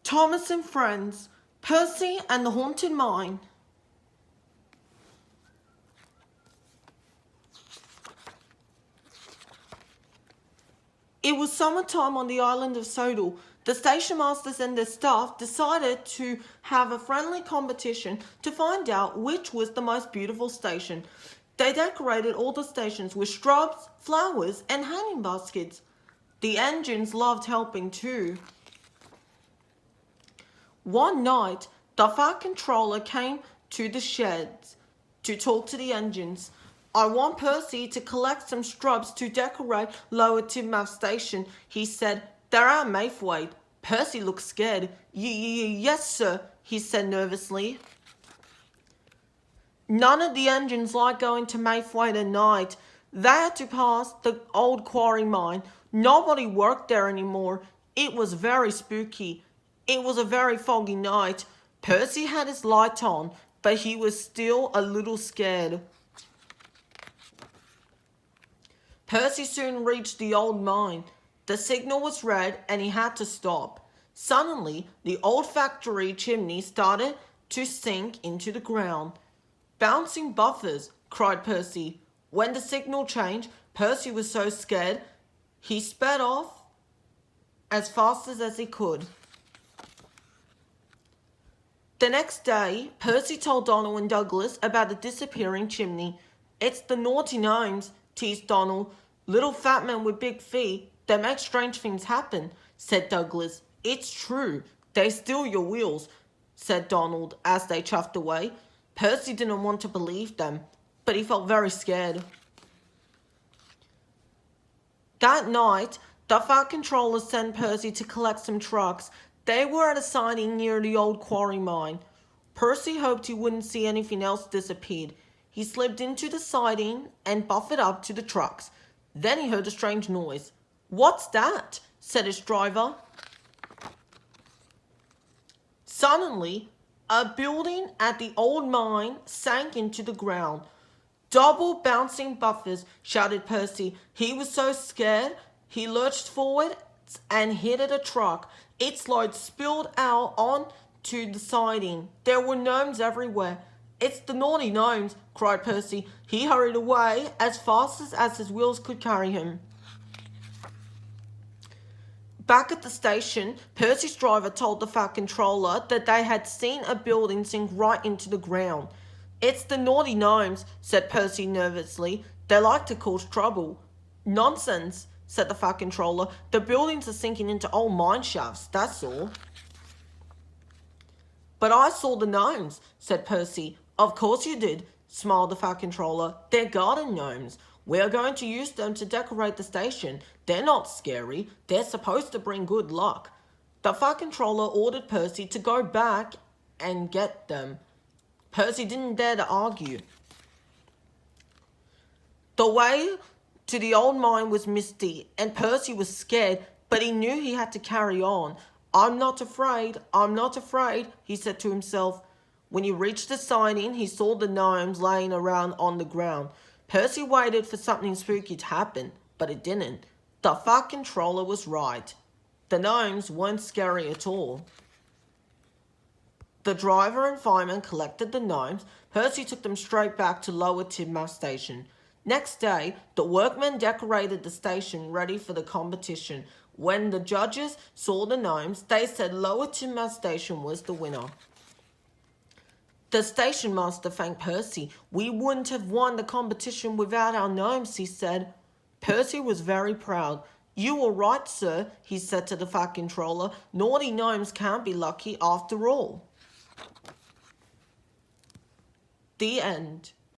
Thomas and Friends, Percy and the Haunted Mine. It was summertime on the island of Sodal. The station masters and their staff decided to have a friendly competition to find out which was the most beautiful station. They decorated all the stations with shrubs, flowers, and hanging baskets. The engines loved helping too. One night, the Fat Controller came to the sheds to talk to the engines. I want Percy to collect some shrubs to decorate Lower Tidmouth Station, he said. They're at Mayfwade. Percy looked scared. Yes, sir, he said nervously. None of the engines liked going to Mayfwade at night. They had to pass the old quarry mine. Nobody worked there anymore. It was very spooky. It was a very foggy night. Percy had his light on, but he was still a little scared. Percy soon reached the old mine. The signal was red and he had to stop. Suddenly, the old factory chimney started to sink into the ground. Bouncing buffers, cried Percy. When the signal changed, Percy was so scared, he sped off as fast as he could. The next day, Percy told Donald and Douglas about the disappearing chimney. It's the naughty gnomes, teased Donald. Little fat men with big feet, they make strange things happen, said Douglas. It's true, they steal your wheels, said Donald as they chuffed away. Percy didn't want to believe them, but he felt very scared. That night, the Fat Controller sent Percy to collect some trucks. They were at a siding near the old quarry mine. Percy hoped he wouldn't see anything else disappeared. He slipped into the siding and buffeted up to the trucks. Then he heard a strange noise. What's that? Said his driver. Suddenly, a building at the old mine sank into the ground. Double bouncing buffers, shouted Percy. He was so scared, he lurched forward and hit at a truck. Its load spilled out onto the siding. There were gnomes everywhere. It's the naughty gnomes, cried Percy. He hurried away as fast as his wheels could carry him. Back at the station, Percy's driver told the Fat Controller that they had seen a building sink right into the ground. It's the naughty gnomes, said Percy nervously. They like to cause trouble. Nonsense, said the Fat Controller. The buildings are sinking into old mine shafts, that's all. But I saw the gnomes, said Percy. Of course you did, smiled the Fat Controller. They're garden gnomes. We're going to use them to decorate the station. They're not scary. They're supposed to bring good luck. The Fat Controller ordered Percy to go back and get them. Percy didn't dare to argue. The way to the old mine was misty, and Percy was scared, but he knew he had to carry on. I'm not afraid, he said to himself. When he reached the siding, he saw the gnomes laying around on the ground. Percy waited for something spooky to happen, but it didn't. The Fat Controller was right. The gnomes weren't scary at all. The driver and fireman collected the gnomes. Percy took them straight back to Lower Tidmouth Station. Next day, the workmen decorated the station ready for the competition. When the judges saw the gnomes, they said Lower Tidmouth Station was the winner. The station master thanked Percy. We wouldn't have won the competition without our gnomes, he said. Percy was very proud. You were right, sir, he said to the Fat Controller. Naughty gnomes can't be lucky after all. The end.